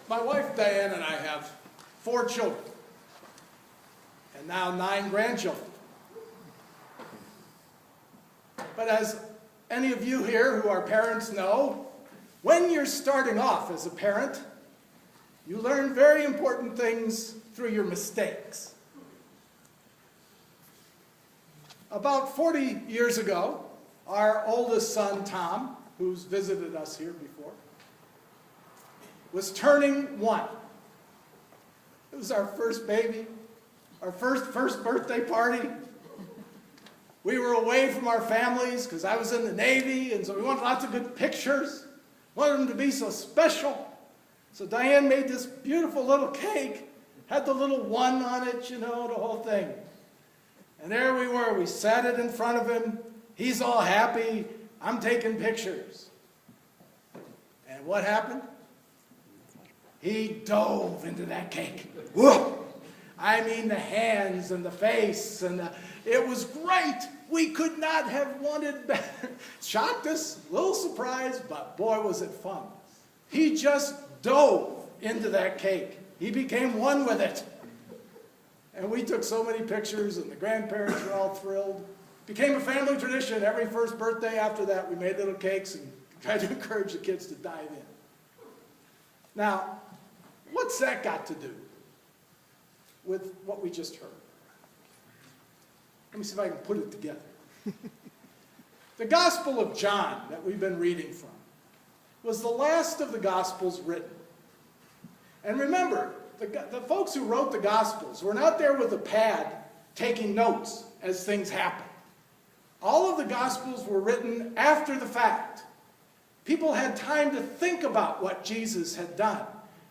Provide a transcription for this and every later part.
My wife Diane and I have 4 children, and now 9 grandchildren. But as any of you here who are parents know, when you're starting off as a parent, you learn very important things through your mistakes. About 40 years ago, our oldest son, Tom, who's visited us here before, was turning 1. It was our first baby, our first birthday party. We were away from our families because I was in the Navy, and so we wanted lots of good pictures. Wanted them to be so special. So Diane made this beautiful little cake, had the little 1 on it, you know, the whole thing. And there we were. We sat it in front of him. He's all happy. I'm taking pictures. And what happened? He dove into that cake. Whoa! I mean, the hands and the face, and it was great. We could not have wanted better. Shocked us, a little surprised, but boy, was it fun. He just dove into that cake. He became one with it. And we took so many pictures, and the grandparents were all thrilled. Became a family tradition. Every first birthday after that, we made little cakes and tried to encourage the kids to dive in. Now, what's that got to do with what we just heard? Let me see if I can put it together. The Gospel of John that we've been reading from was the last of the Gospels written. And remember, the folks who wrote the Gospels were not there with a pad taking notes as things happened. All of the Gospels were written after the fact. People had time to think about what Jesus had done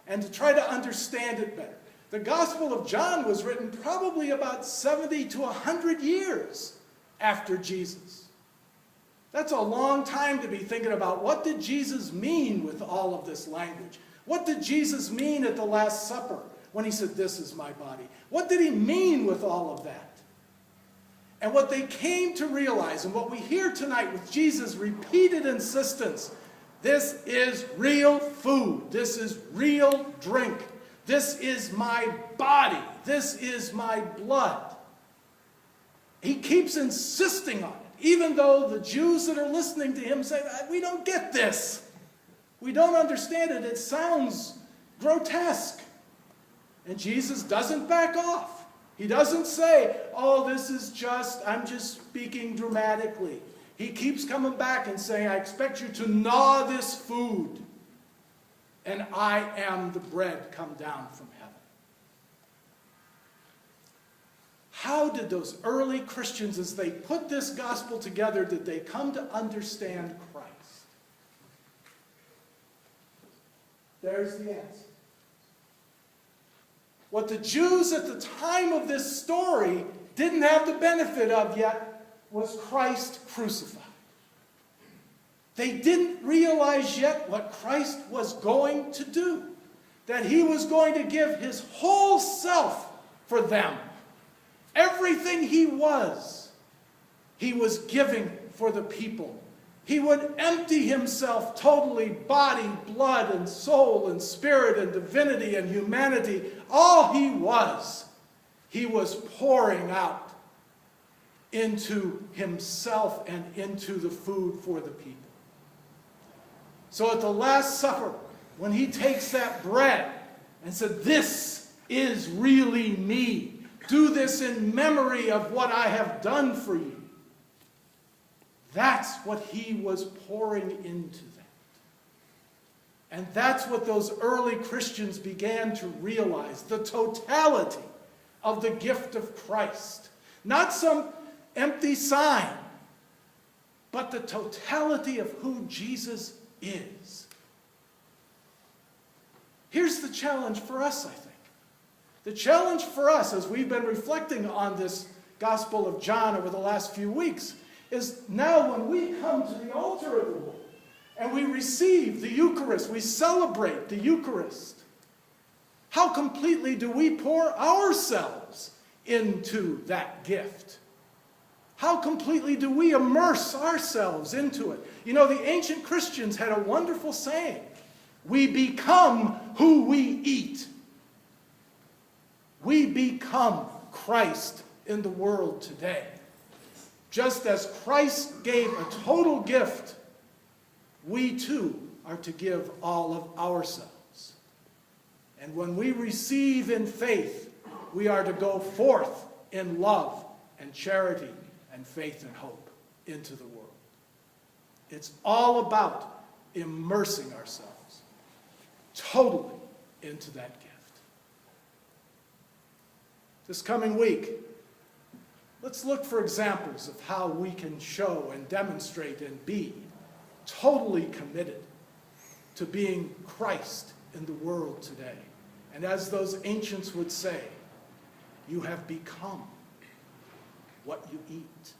and to try to understand it better. The Gospel of John was written probably about 70 to 100 years after Jesus. That's a long time to be thinking about what did Jesus mean with all of this language? What did Jesus mean at the Last Supper when he said, "This is my body"? What did he mean with all of that? And what they came to realize, and what we hear tonight with Jesus' repeated insistence, this is real food, this is real drink, this is my body, this is my blood. He keeps insisting on it, even though the Jews that are listening to him say, "We don't get this. We don't understand it. It sounds grotesque." And Jesus doesn't back off. He doesn't say, "Oh, this is I'm just speaking dramatically." He keeps coming back and saying, "I expect you to gnaw this food, and I am the bread come down from heaven." How did those early Christians, as they put this gospel together, did they come to understand Christ? There's the answer. What the Jews at the time of this story didn't have the benefit of yet was Christ crucified. They didn't realize yet what Christ was going to do, that he was going to give his whole self for them. Everything he was giving for the people. He would empty himself totally, body, blood, and soul, and spirit, and divinity, and humanity. All he was pouring out into himself and into the food for the people. So at the Last Supper, when he takes that bread and said, "This is really me. Do this in memory of what I have done for you." That's what he was pouring into them. And that's what those early Christians began to realize, the totality of the gift of Christ. Not some empty sign, but the totality of who Jesus is. Here's the challenge for us, I think. The challenge for us, as we've been reflecting on this Gospel of John over the last few weeks, is now when we come to the altar of the Lord and we receive the Eucharist, we celebrate the Eucharist, how completely do we pour ourselves into that gift? How completely do we immerse ourselves into it? You know, the ancient Christians had a wonderful saying We become who we eat. We become Christ in the world today. Just as Christ gave a total gift, we too are to give all of ourselves. And when we receive in faith, we are to go forth in love and charity and faith and hope into the world. It's all about immersing ourselves totally into that gift. This coming week, let's look for examples of how we can show and demonstrate and be totally committed to being Christ in the world today. And as those ancients would say, you have become what you eat.